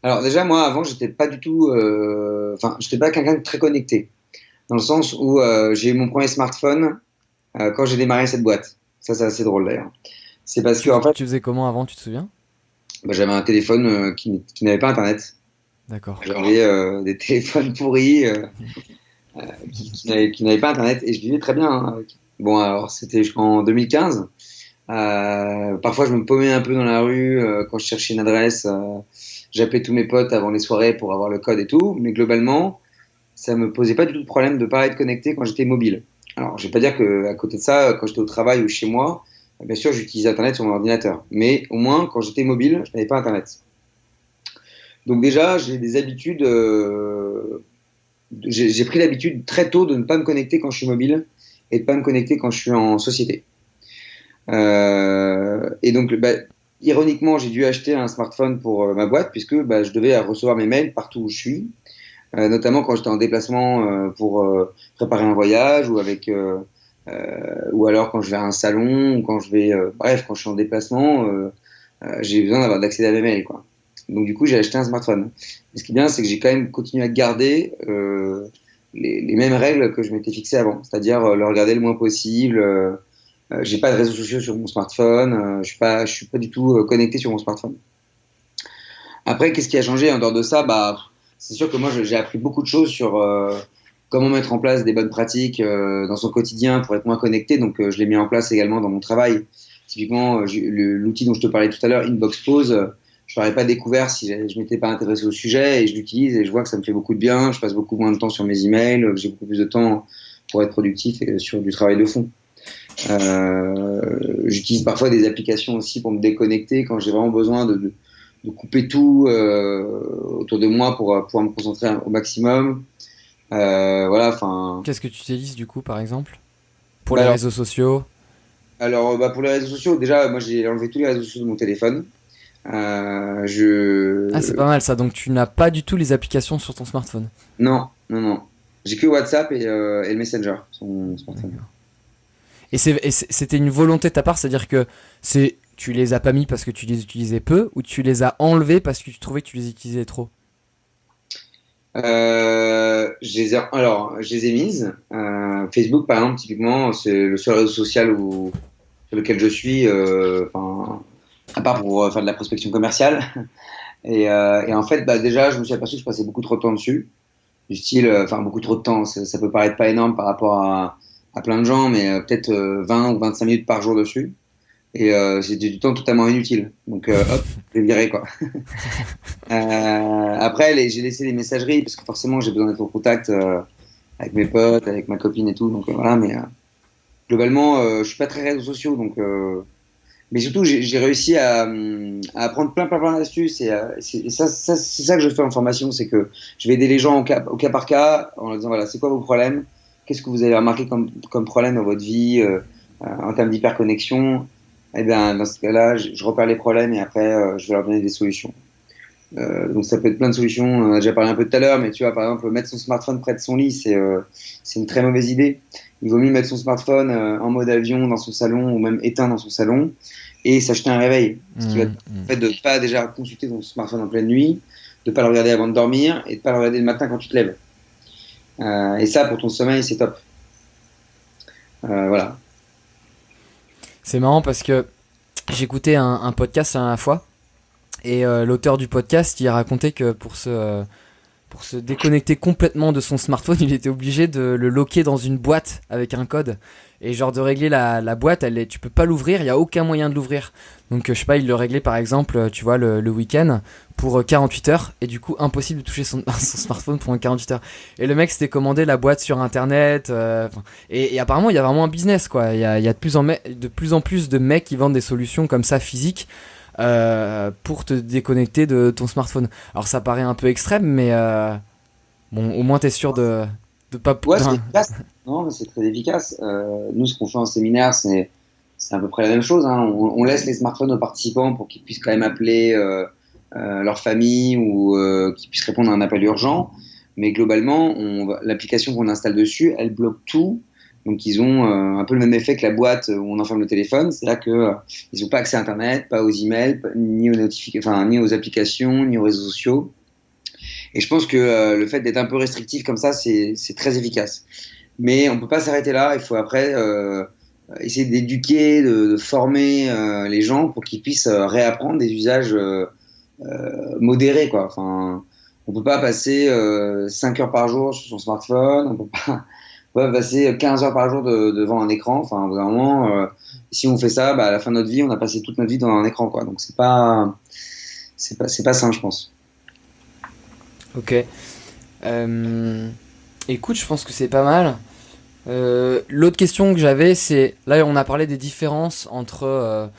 Alors déjà, moi, avant, j'étais pas du tout... j'étais pas quelqu'un de très connecté, dans le sens où j'ai eu mon premier smartphone quand j'ai démarré cette boîte. Ça, c'est assez drôle, d'ailleurs. C'est parce que, en fait... Tu faisais comment avant, tu te souviens? J'avais un téléphone qui n'avait pas Internet. D'accord. J'avais des téléphones pourris qui n'avaient pas Internet et je vivais très bien, hein, avec. Bon, alors c'était en 2015. Parfois, je me paumais un peu dans la rue quand je cherchais une adresse. J'appelais tous mes potes avant les soirées pour avoir le code et tout. Mais globalement, ça me posait pas du tout de problème de pas être connecté quand j'étais mobile. Alors, je vais pas dire qu'à côté de ça, quand j'étais au travail ou chez moi, bien sûr, j'utilisais Internet sur mon ordinateur. Mais au moins, quand j'étais mobile, je n'avais pas Internet. Donc déjà, j'ai des habitudes. J'ai pris l'habitude très tôt de ne pas me connecter quand je suis mobile et de ne pas me connecter quand je suis en société. Et donc, ironiquement, j'ai dû acheter un smartphone pour ma boîte puisque je devais recevoir mes mails partout où je suis, notamment quand j'étais en déplacement pour préparer un voyage ou alors quand je vais à un salon ou quand je vais, quand je suis en déplacement, j'ai besoin d'accéder à mes mails, quoi. Donc du coup, j'ai acheté un smartphone. Et ce qui est bien, c'est que j'ai quand même continué à garder les mêmes règles que je m'étais fixées avant, c'est-à-dire le regarder le moins possible. J'ai pas de réseaux sociaux sur mon smartphone. Je suis pas du tout connecté sur mon smartphone. Après, qu'est-ce qui a changé en dehors de ça? C'est sûr que moi, j'ai appris beaucoup de choses sur comment mettre en place des bonnes pratiques dans son quotidien pour être moins connecté. Donc, je l'ai mis en place également dans mon travail. Typiquement, l'outil dont je te parlais tout à l'heure, Inbox Pause, je l'aurais pas découvert si je m'étais pas intéressé au sujet et je l'utilise et je vois que ça me fait beaucoup de bien. Je passe beaucoup moins de temps sur mes emails, j'ai beaucoup plus de temps pour être productif et sur du travail de fond. J'utilise parfois des applications aussi pour me déconnecter quand j'ai vraiment besoin couper tout autour de moi pour pouvoir me concentrer au maximum. Voilà, enfin. Qu'est-ce que tu utilises du coup, par exemple, pour Bah les alors, réseaux sociaux? alors pour les réseaux sociaux, déjà, moi j'ai enlevé tous les réseaux sociaux de mon téléphone. Je Ah, c'est pas mal ça. Donc tu n'as pas du tout les applications sur ton smartphone. Non, non, non. J'ai que WhatsApp et le Messenger sur mon smartphone. Et c'était une volonté de ta part, c'est-à-dire que tu les as pas mis parce que tu les utilisais peu, ou tu les as enlevés parce que tu trouvais que tu les utilisais trop? Je les ai mises. Facebook, par exemple, typiquement, c'est le seul réseau social sur lequel je suis, à part pour faire de la prospection commerciale. Et en fait, bah, déjà, je me suis aperçu que je passais beaucoup trop de temps dessus. Du style, beaucoup trop de temps, ça peut paraître pas énorme par rapport à plein de gens, mais peut-être 20 ou 25 minutes par jour dessus. Et c'était du temps totalement inutile. Donc, hop, je l'ai viré, quoi. Après, j'ai laissé les messageries, parce que forcément, j'ai besoin d'être en contact avec mes potes, avec ma copine et tout. Donc, voilà, mais globalement, je suis pas très réseaux sociaux. Donc, mais surtout, j'ai réussi à apprendre plein d'astuces. Et ça, c'est ça que je fais en formation, c'est que je vais aider les gens au cas par cas, en leur disant, voilà, c'est quoi vos problèmes? Qu'est-ce que vous avez remarqué comme problème dans votre vie en termes d'hyperconnexion? Eh bien, dans ce cas-là, je repère les problèmes et après, je vais leur donner des solutions. Donc, ça peut être plein de solutions. On a déjà parlé un peu tout à l'heure, mais tu vois, par exemple, mettre son smartphone près de son lit, c'est une très mauvaise idée. Il vaut mieux mettre son smartphone en mode avion dans son salon ou même éteint dans son salon et s'acheter un réveil. Ce qui va te permettre de ne pas déjà consulter ton smartphone en pleine nuit, de ne pas le regarder avant de dormir et de ne pas le regarder le matin quand tu te lèves. Et ça, pour ton sommeil, c'est top. Voilà. C'est marrant parce que j'écoutais un podcast la dernière fois et l'auteur du podcast il racontait que pour se déconnecter complètement de son smartphone, il était obligé de le locker dans une boîte avec un code et genre de régler la boîte, tu peux pas l'ouvrir, il y a aucun moyen de l'ouvrir. Donc je sais pas, il le réglait par exemple, tu vois, le week-end pour 48 heures et du coup impossible de toucher son smartphone pendant 48 heures. Et le mec s'était commandé la boîte sur internet et apparemment il y a vraiment un business quoi. Il y a de plus en plus de mecs qui vendent des solutions comme ça physiques pour te déconnecter de ton smartphone. Alors ça paraît un peu extrême mais bon au moins t'es sûr de pas... Ouais, c'est efficace. Non, mais c'est très efficace. Nous, ce qu'on fait en séminaire, c'est à peu près la même chose. Hein. On laisse les smartphones aux participants pour qu'ils puissent quand même appeler leur famille ou qu'ils puissent répondre à un appel urgent. Mais globalement, l'application qu'on installe dessus, elle bloque tout. Donc, ils ont un peu le même effet que la boîte où on enferme le téléphone. C'est-à-dire qu'ils n'ont pas accès à Internet, pas aux emails, ni aux notifications, ni aux applications, ni aux réseaux sociaux. Et je pense que le fait d'être un peu restrictif comme ça, c'est très efficace. Mais on ne peut pas s'arrêter là. Il faut après essayer d'éduquer, de former les gens pour qu'ils puissent réapprendre des usages modérés, quoi. Enfin, on ne peut pas passer 5 heures par jour sur son smartphone. On peut pas passer 15 heures par jour devant un écran. Enfin, vraiment, si on fait ça, bah, à la fin de notre vie, on a passé toute notre vie devant un écran, quoi. Donc, c'est pas sain, je pense. Ok. Écoute, je pense que c'est pas mal. L'autre question que j'avais, c'est... Là, on a parlé des différences entre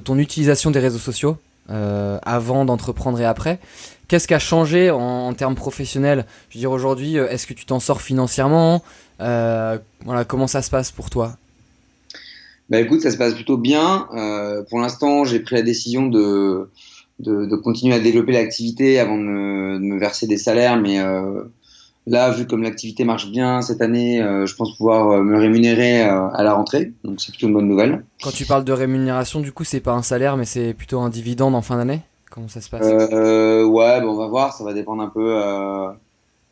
ton utilisation des réseaux sociaux avant d'entreprendre et après. Qu'est-ce qui a changé en termes professionnels? Je veux dire, aujourd'hui, est-ce que tu t'en sors financièrement? Voilà, comment ça se passe pour toi? Bah écoute, ça se passe plutôt bien. Pour l'instant, j'ai pris la décision de continuer à développer l'activité avant de me verser des salaires. Mais là, vu comme l'activité marche bien cette année, je pense pouvoir me rémunérer à la rentrée. Donc c'est plutôt une bonne nouvelle. Quand tu parles de rémunération, du coup, c'est pas un salaire, mais c'est plutôt un dividende en fin d'année? Comment ça se passe? Ouais, on va voir. Ça va dépendre un peu.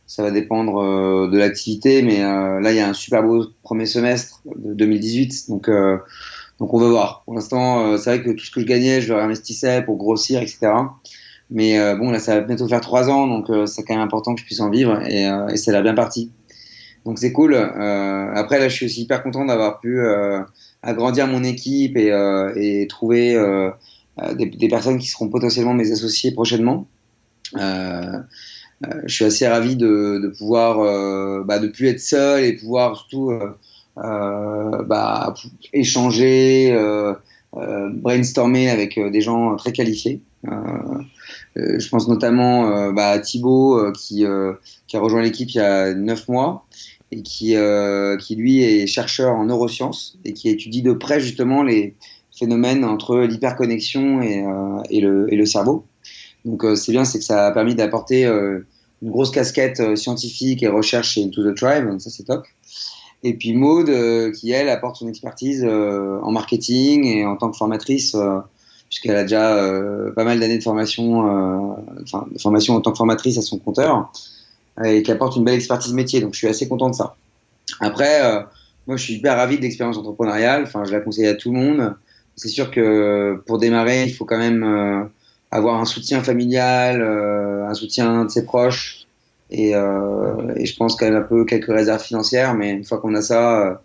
Ça va dépendre de l'activité. Mais là, il y a un super beau premier semestre de 2018. Donc on va voir. Pour l'instant, c'est vrai que tout ce que je gagnais, je le réinvestissais pour grossir, etc. Mais bon, là, ça va bientôt faire 3 ans, donc c'est quand même important que je puisse en vivre et ça l'a bien parti. Donc c'est cool. Après, là, je suis aussi hyper content d'avoir pu agrandir mon équipe et trouver des personnes qui seront potentiellement mes associés prochainement. Je suis assez ravi de pouvoir de plus être seul et pouvoir surtout échanger, brainstormer avec des gens très qualifiés. Je pense notamment à Thibaut qui a rejoint l'équipe il y a 9 mois et qui lui est chercheur en neurosciences et qui étudie de près justement les phénomènes entre l'hyperconnexion et le cerveau. Donc c'est bien, c'est que ça a permis d'apporter une grosse casquette scientifique et recherche chez Into the Tribe, donc ça c'est top. Et puis Maud, qui elle apporte son expertise en marketing et en tant que formatrice, puisqu'elle a déjà pas mal d'années de formation, de formation en tant que formatrice à son compteur, et qui apporte une belle expertise métier. Donc je suis assez content de ça. Après, moi je suis hyper ravi de l'expérience entrepreneuriale. Enfin, je la conseille à tout le monde. C'est sûr que pour démarrer, il faut quand même avoir un soutien familial, un soutien de ses proches. Et je pense quand même un peu quelques réserves financières, mais une fois qu'on a ça,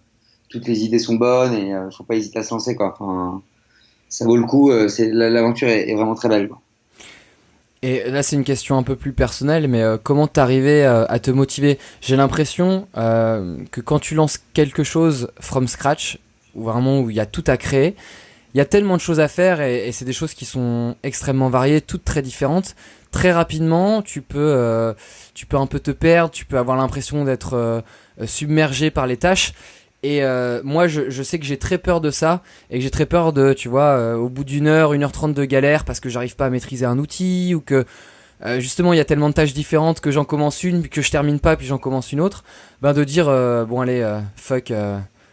toutes les idées sont bonnes et faut pas hésiter à se lancer, quoi. Enfin, ça vaut le coup. L'aventure est vraiment très belle, quoi. Et là, c'est une question un peu plus personnelle, mais comment t'arrivais à te motiver? J'ai l'impression que quand tu lances quelque chose from scratch, ou vraiment où il y a tout à créer, il y a tellement de choses à faire et c'est des choses qui sont extrêmement variées, toutes très différentes. Très rapidement, tu peux un peu te perdre, tu peux avoir l'impression d'être submergé par les tâches. Et moi, je sais que j'ai très peur de ça et que j'ai très peur de, tu vois, au bout d'une heure, 1h30 de galère parce que j'arrive pas à maîtriser un outil ou que justement il y a tellement de tâches différentes que j'en commence une, puis que je termine pas, puis j'en commence une autre. Ben de dire bon allez, fuck.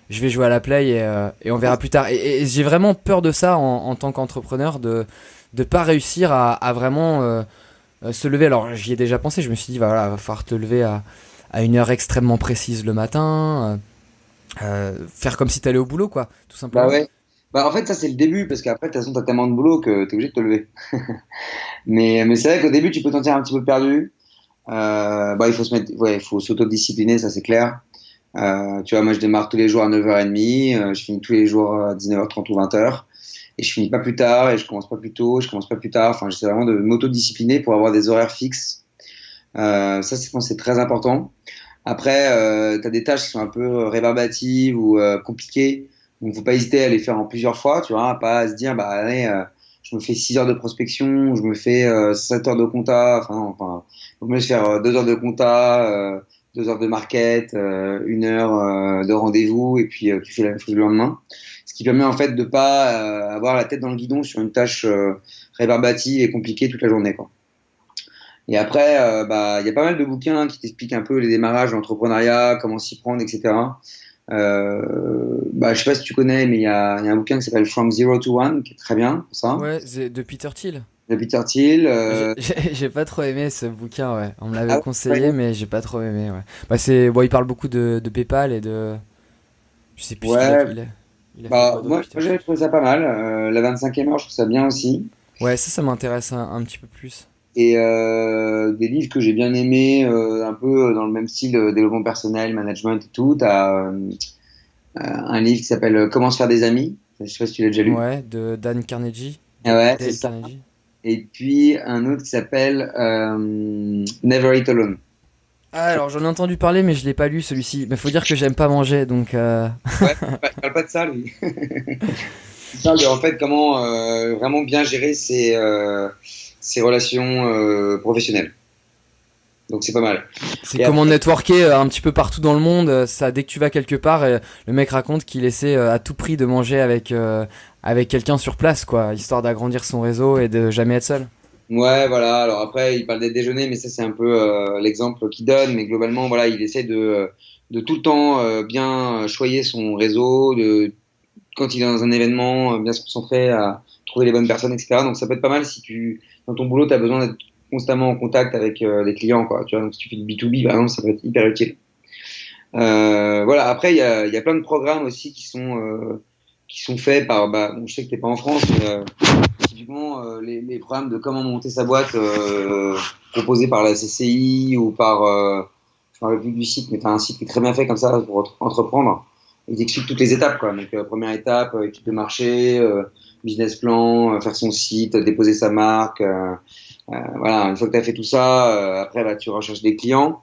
Je vais jouer à la play et on verra plus tard. Et j'ai vraiment peur de ça en tant qu'entrepreneur, de pas réussir à vraiment se lever. Alors j'y ai déjà pensé, je me suis dit voilà, va falloir te lever à une heure extrêmement précise le matin, faire comme si t'allais au boulot, quoi, tout simplement. Bah ouais. Bah en fait ça c'est le début parce qu'après de toute façon t'as tellement de boulot que t'es obligé de te lever. Mais c'est vrai qu'au début tu peux t'en tirer un petit peu perdu. Il faut il faut s'autodiscipliner, ça c'est clair. Tu vois, moi je démarre tous les jours à 9h30, je finis tous les jours à 19h30 ou 20h, et je finis pas plus tard, et je commence pas plus tôt, je commence pas plus tard, enfin j'essaie vraiment de m'autodiscipliner pour avoir des horaires fixes. Ça c'est très important. Après, tu as des tâches qui sont un peu rébarbatives ou compliquées, donc faut pas hésiter à les faire en plusieurs fois, tu vois, pas à se dire, bah allez, je me fais 6 heures de prospection, je me fais 7 heures de compta, enfin faut mieux se faire 2 heures de compta, 2 heures de market, 1 heure de rendez-vous, et puis tu fais la même chose le lendemain. Ce qui permet en fait de pas avoir la tête dans le guidon sur une tâche rébarbative et compliquée toute la journée, quoi. Et après, il y a pas mal de bouquins qui t'expliquent un peu les démarrages de l'entrepreneuriat, comment s'y prendre, etc. Je sais pas si tu connais, mais il y a un bouquin qui s'appelle From Zero to One, qui est très bien pour ça. Ouais, c'est de Peter Thiel. De Peter Thiel. J'ai pas trop aimé ce bouquin, ouais. On me l'avait Ah, conseillé, ouais. mais j'ai pas trop aimé, ouais. Il parle beaucoup de PayPal et de. Je sais plus ce Ouais. il a fait quoi d'autre, Moi Peter j'avais Thiel. trouvé ça pas mal. La 25e heure, je trouve ça bien aussi. Ouais, ça m'intéresse un petit peu plus. Et des livres que j'ai bien aimés, un peu dans le même style, développement personnel, management et tout. T'as un livre qui s'appelle Comment se faire des amis. Je sais pas si tu l'as déjà lu. Ouais, de Dan Carnegie. Ah ouais, c'est Dale ça. Carnegie. Et puis un autre qui s'appelle Never Eat Alone. Ah, alors j'en ai entendu parler, mais je l'ai pas lu celui-ci. Mais faut dire que j'aime pas manger, donc. Ouais, il parle pas de ça, lui. Il parle de en fait comment vraiment bien gérer ses relations professionnelles. Donc c'est pas mal. C'est Et comment après- networker un petit peu partout dans le monde. Ça, dès que tu vas quelque part, le mec raconte qu'il essaie à tout prix de manger avec quelqu'un sur place, quoi, histoire d'agrandir son réseau et de jamais être seul. Ouais, voilà. Alors après, il parle des déjeuners, mais ça c'est un peu l'exemple qu'il donne. Mais globalement, voilà, il essaie de tout le temps bien choyer son réseau, de quand il est dans un événement, bien se concentrer à trouver les bonnes personnes, etc. Donc ça peut être pas mal si dans ton boulot, tu as besoin d'être constamment en contact avec les clients, quoi. Tu vois, donc si tu fais du B2B, par exemple, ça peut être hyper utile. Voilà. Après, il y a plein de programmes aussi qui sont faits par, je sais que t'es pas en France, mais typiquement les programmes de comment monter sa boîte proposés par la CCI ou je me rappelle plus du site, mais t'as un site qui est très bien fait comme ça pour entreprendre. Il t'explique toutes les étapes, quoi. Donc première étape, étude de marché, business plan, faire son site, déposer sa marque. Voilà, une fois que tu as fait tout ça, après tu recherches des clients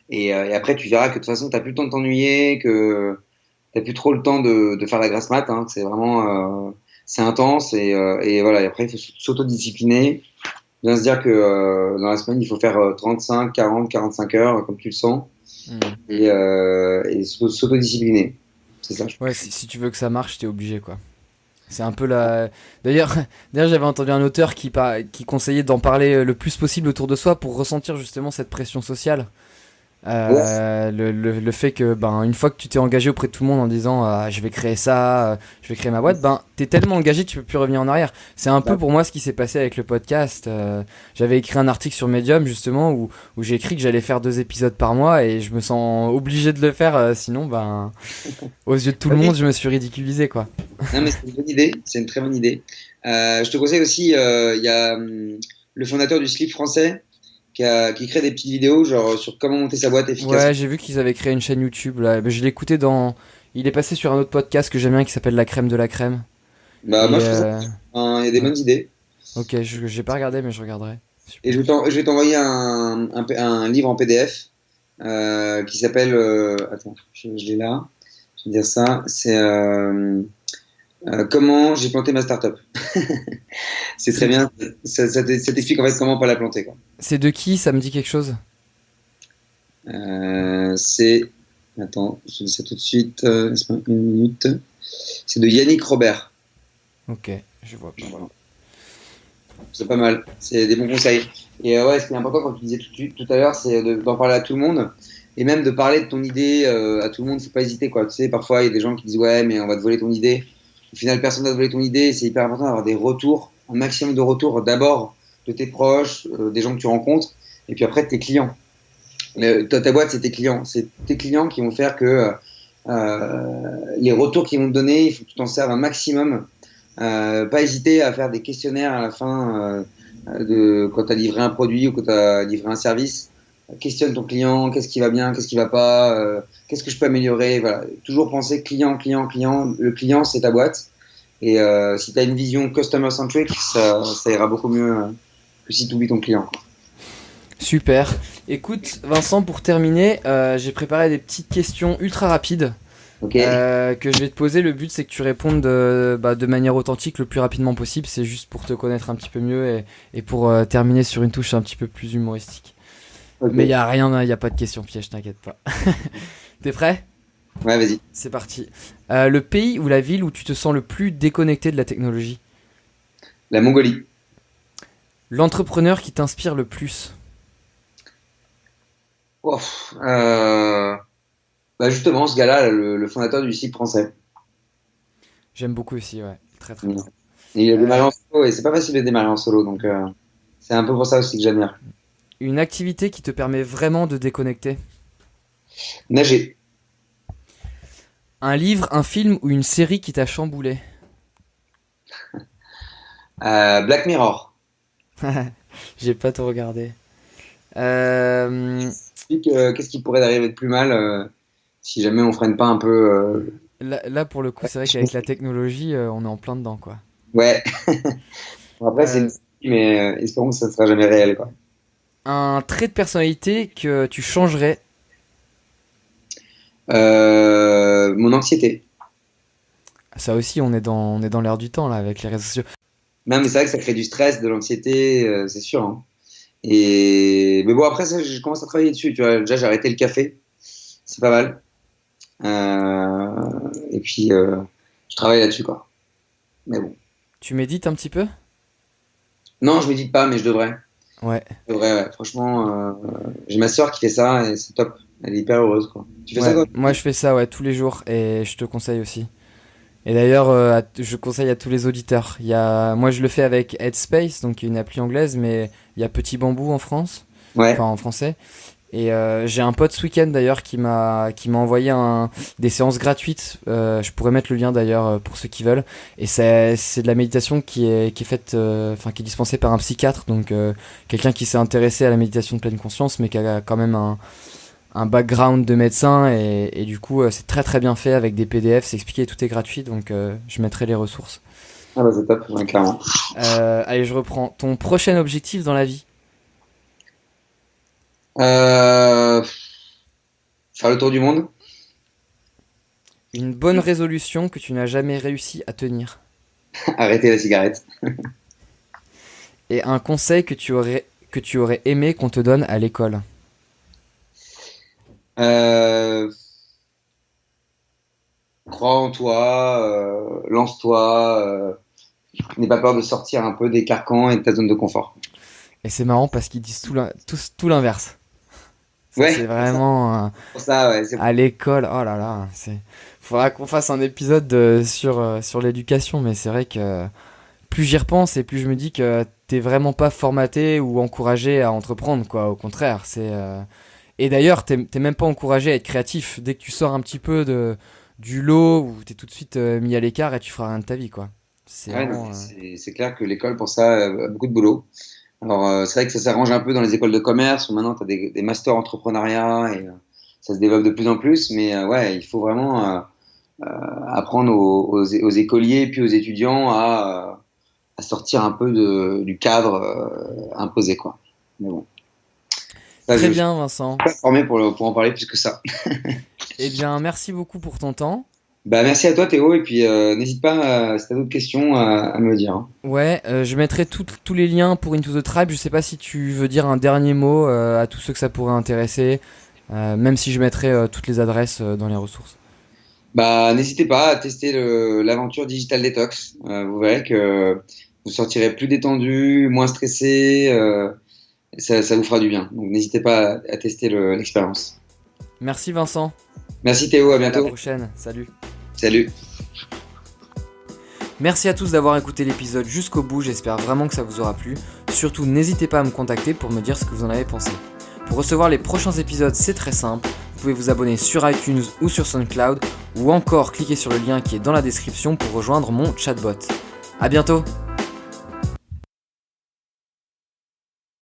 et après tu verras que de toute façon tu n'as plus le temps de t'ennuyer, que tu n'as plus trop le temps de faire la grasse mat, hein, que c'est intense et voilà. Et après, il faut s'autodiscipliner, bien se dire que dans la semaine, il faut faire 35, 40, 45 heures comme tu le sens et s'autodiscipliner. C'est ça. Ouais, si tu veux que ça marche, t'es obligé, quoi. C'est un peu la. D'ailleurs, j'avais entendu un auteur qui conseillait d'en parler le plus possible autour de soi pour ressentir justement cette pression sociale. Le fait que une fois que tu t'es engagé auprès de tout le monde en disant je vais créer ça, je vais créer ma boîte, t'es tellement engagé tu peux plus revenir en arrière. C'est un peu pour moi ce qui s'est passé avec le podcast. J'avais écrit un article sur Medium justement où j'ai écrit que j'allais faire 2 épisodes par mois et je me sesse obligé de le faire, sinon aux yeux de tout le monde je me suis ridiculisé, quoi. Non mais c'est une bonne idée, c'est une très bonne idée. Je te conseille aussi, il y a le fondateur du slip français qui crée des petites vidéos genre sur comment monter sa boîte efficacement. Ouais, j'ai vu qu'ils avaient créé une chaîne YouTube là. Je l'ai écouté il est passé sur un autre podcast que j'aime bien qui s'appelle La Crème de la Crème. Moi je trouve ça, il y a des bonnes idées. Ok, j'ai pas regardé mais je regarderai. Super. Et je vais t'envoyer un livre en PDF qui s'appelle attends, je l'ai là. Je vais dire ça, c'est comment j'ai planté ma startup. C'est très bien, ça t'explique en fait comment pas la planter, quoi. C'est de qui? Ça me dit quelque chose? Attends, je te dis ça tout de suite, laisse-moi une minute. C'est de Yannick Robert. Ok, je vois pas. Voilà. C'est pas mal, c'est des bons conseils. Et ouais, ce qui est important, comme tu disais tout à l'heure, c'est d'en parler à tout le monde. Et même de parler de ton idée à tout le monde, faut pas hésiter, quoi. Tu sais, parfois il y a des gens qui disent ouais, mais on va te voler ton idée. Au final, personne va te voler ton idée. C'est hyper important d'avoir des retours, un maximum de retours d'abord de tes proches, des gens que tu rencontres, et puis après de tes clients. Ta boîte, c'est tes clients. C'est tes clients qui vont faire que les retours qu'ils vont te donner, il faut que tu t'en serves un maximum. Pas hésiter à faire des questionnaires à la fin quand tu as livré un produit ou quand tu as livré un service. Questionne ton client, qu'est-ce qui va bien, qu'est-ce qui va pas, qu'est-ce que je peux améliorer. Voilà. Toujours penser client. Le client, c'est ta boîte. Et si tu as une vision customer-centric, ça ira beaucoup mieux que si tu oublies ton client, quoi. Super. Écoute, Vincent, pour terminer, j'ai préparé des petites questions ultra rapides que je vais te poser. Le but, c'est que tu répondes de manière authentique le plus rapidement possible. C'est juste pour te connaître un petit peu mieux et pour terminer sur une touche un petit peu plus humoristique. Okay. Mais il n'y a pas de question piège, t'inquiète pas. T'es prêt? Ouais, vas-y. C'est parti. Le pays ou la ville où tu te sens le plus déconnecté de la technologie? La Mongolie. L'entrepreneur qui t'inspire le plus? Justement, ce gars-là, le fondateur du site français. J'aime beaucoup aussi, ouais. Très très bien. Et il a démarré en solo et c'est pas facile de démarrer en solo, donc c'est un peu pour ça aussi que j'aime bien. Une activité qui te permet vraiment de déconnecter? Nager. Un livre, un film ou une série qui t'a chamboulé? Black Mirror. J'ai pas tout regardé. Qu'est-ce qui pourrait arriver de plus mal si jamais on freine pas un peu Là, pour le coup, c'est vrai qu'avec la technologie, on est en plein dedans, quoi. Ouais. Bon, après, c'est mais espérons que ça ne sera jamais réel, quoi. Un trait de personnalité que tu changerais? Mon anxiété. Ça aussi, on est dans l'air du temps, là, avec les réseaux sociaux. Non, mais c'est vrai que ça crée du stress, de l'anxiété, c'est sûr, hein. Mais bon, après ça, je commence à travailler dessus. Tu vois, déjà, j'ai arrêté le café. C'est pas mal. Et puis, je travaille là-dessus, quoi. Mais bon. Tu médites un petit peu? Non, je médite pas, mais je devrais. Ouais. Je devrais, ouais. Franchement, j'ai ma soeur qui fait ça et c'est top. Elle est hyper heureuse, quoi. Tu fais ça, toi? Moi, je fais ça, ouais, tous les jours et je te conseille aussi. Et d'ailleurs, je conseille à tous les auditeurs. Moi, je le fais avec Headspace, donc une appli anglaise, mais il y a Petit Bambou en France, enfin en français. Et j'ai un pote ce week-end d'ailleurs qui m'a envoyé des séances gratuites. Je pourrais mettre le lien d'ailleurs pour ceux qui veulent. Et c'est de la méditation qui est faite, qui est dispensée par un psychiatre, donc quelqu'un qui s'est intéressé à la méditation de pleine conscience, mais qui a quand même un background de médecin et du coup c'est très très bien fait avec des PDF, c'est expliqué, tout est gratuit, donc je mettrai les ressources. Ah bah c'est top, ouais, clairement. Allez, je reprends. Ton prochain objectif dans la vie? Faire le tour du monde. Une bonne résolution que tu n'as jamais réussi à tenir? arrêter la cigarette. Et un conseil que tu aurais aimé qu'on te donne à l'école? Euh, Crois en toi, lance-toi, n'aie pas peur de sortir un peu des carcans et de ta zone de confort. Et c'est marrant parce qu'ils disent tout l'inverse. Ça, Ouais, c'est vraiment pour ça, ouais, c'est à l'école. Oh là là, faudra qu'on fasse un épisode sur l'éducation, mais c'est vrai que plus j'y repense et plus je me dis que t'es vraiment pas formaté ou encouragé à entreprendre, quoi. Au contraire, et d'ailleurs, t'es même pas encouragé à être créatif. Dès que tu sors un petit peu du lot, où t'es tout de suite mis à l'écart et tu feras rien de ta vie, quoi. C'est ouais, vraiment, non, c'est clair que l'école, pour ça, a beaucoup de boulot. Alors, c'est vrai que ça s'arrange un peu dans les écoles de commerce, où maintenant, tu as des masters entrepreneuriat et ça se développe de plus en plus. Mais ouais, il faut vraiment apprendre aux écoliers et puis aux étudiants à sortir un peu du cadre imposé, quoi. Mais bon, ça, Très je bien, Vincent. suis pas formé pour en parler plus que ça. Eh bien, merci beaucoup pour ton temps. Bah, merci à toi, Théo, et puis n'hésite pas, si tu as d'autres questions, à me le dire. Hein. Ouais, je mettrai tous les liens pour Into the Tribe. Je sais pas si tu veux dire un dernier mot à tous ceux que ça pourrait intéresser, même si je mettrai toutes les adresses dans les ressources. Bah, n'hésitez pas à tester l'aventure Digital Detox. Vous verrez que vous sortirez plus détendu, moins stressé. Ça vous fera du bien. Donc n'hésitez pas à tester l'expérience. Merci Vincent. Merci Théo, à À la bientôt. prochaine. Salut. Salut. Merci à tous d'avoir écouté l'épisode jusqu'au bout, j'espère vraiment que ça vous aura plu. Surtout, n'hésitez pas à me contacter pour me dire ce que vous en avez pensé. Pour recevoir les prochains épisodes, c'est très simple. Vous pouvez vous abonner sur iTunes ou sur SoundCloud, ou encore cliquer sur le lien qui est dans la description pour rejoindre mon chatbot. A bientôt!